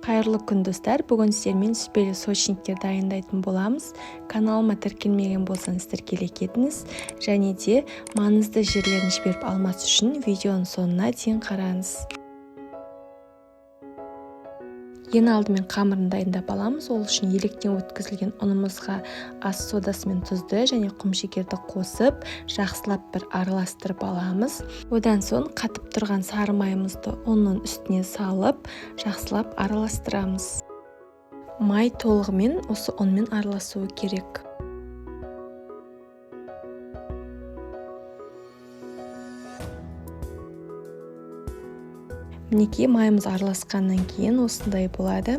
Қайырлы күн достар, бүгін сіздермен сүзбелі сочниктер дайындайтын боламыз. Каналыма тіркелмеген болсаңыз тіркеле кетіңіз, және де маңызды жерлерін жіберіп алмас үшін видеоның соңына дейін қараңыз. Ең алдымен қамырын дайындап аламыз. Ол үшін електен өткізілген ұнымызға ас содасы мен тұзды және құмшекерді қосып, жақсылап бір араластырып аламыз. Одан соң қатып тұрған сары майымызды ұнның үстіне салып, жақсылап араластырамыз. Май толығымен осы ұнмен араласуы керек. Мінекей майымыз араласқаннан кейін осындай болады.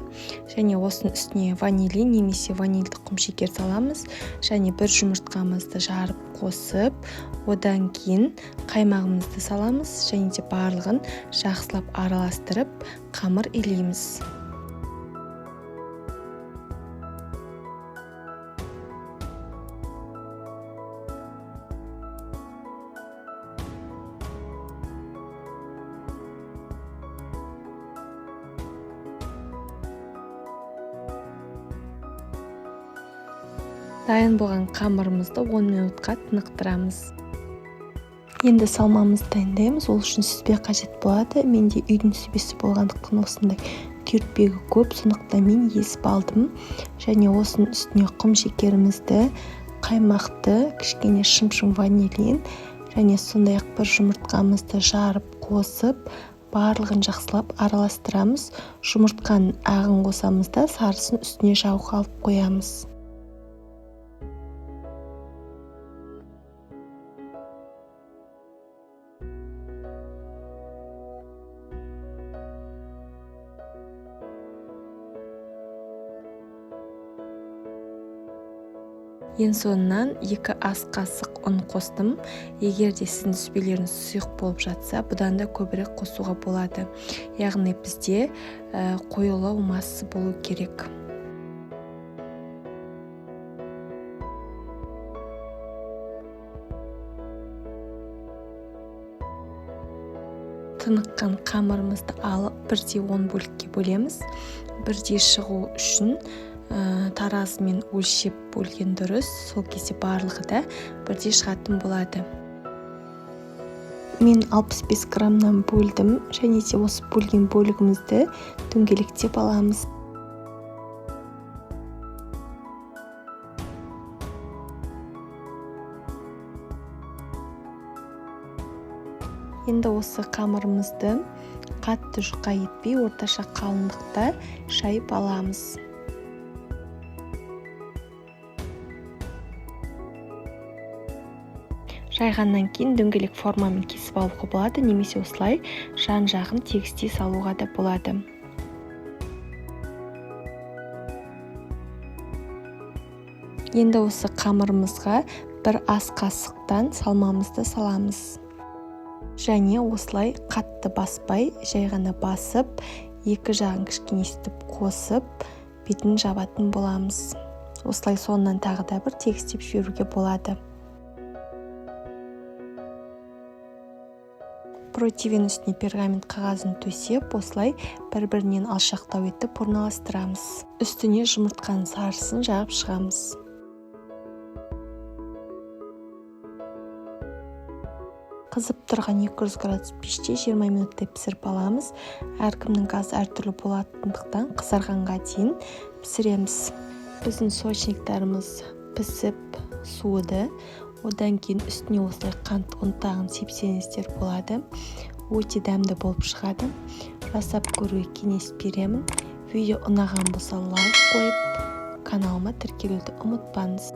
Және осының үстіне ванилин немесе ванильді құмшекер саламыз. Және бір жұмыртқамызды жарып қосып, одан кейін қаймағымызды саламыз. Және де барлығын жақсылап араластырып, қамыр илейміз. Дайын болған қамырымызды 10 минутқа тынықтырамыз. Енді салмамызды дайындаймыз. Ол үшін сүзбе қажет болады. Менде үйдің сүзбесі болғандықтан осындай түйіртпегі көп, сондықтан мен есіп алдым. Және осының үстіне құмшекерімізді, қаймақты, кішкене шым-шым ванилин және сондай-ақ бір жұмыртқамызды жарып қосып, барлығын жақсылап араластырамыз. Жұмыртқаның ағын қосамыз да сарысын үстіне жағуға алып қоямыз. Ең соңынан 2 ас қасық ұн қостым. Егер де сіздің сүзбелеріңіз сұйық болып жатса, бұдан да көбірек қосуға болады. Яғни бізде қоюлау массасы болу керек. Тыныққан қамырымызды алып, 1/10 бөлікке бөлеміз. 1 шығу үшін таразымен өлшеп бөлген дұрыс. Сол кезде барлығы да 1 шығатын болады. Мен 65 граммнан бөлдім, және де осы бөлген бөлігімізді дөңгелектеп аламыз. Енді осы қамырымызды қатты жұқа етпей, орташа қалыңдықта шайып аламыз. Жайғаннан кейін дөңгелек формамен кесіп алуға болады, немесе осылай жан-жағын тегістей салуға да болады. Енді осы қамырымызға 1 ас қасықтан салмамызды саламыз. Және осылай қатты баспай, жай ғана басып, 2 жағын кішкене өстіп қосып, бетін жабатын боламыз. Осылай соңынан тағы да бір тегістеп жіберуге болады. Противен үстіне пергамент қағазын төсеп, осылай бір-бірінен алшақтау етіп орналастырамыз. Үстіне жұмыртқаның сарысын жағып шығамыз. Қызып тұрған 200 градус пеште 20 минуттай пісіріп аламыз. Әркімнің газы әртүрлі болатындықтан қызарғанға дейін пісіреміз. Біздің сочниктарымыз пісіп суыды. Одан кейін үстіне осылай қант ұнтағын сепсеңіздер болады. Өте дәмді болып шығады. Жасап көруге кеңес беремін. Видео ұнаған болса лайк қойып, каналыма тіркелуді ұмытпаңыз.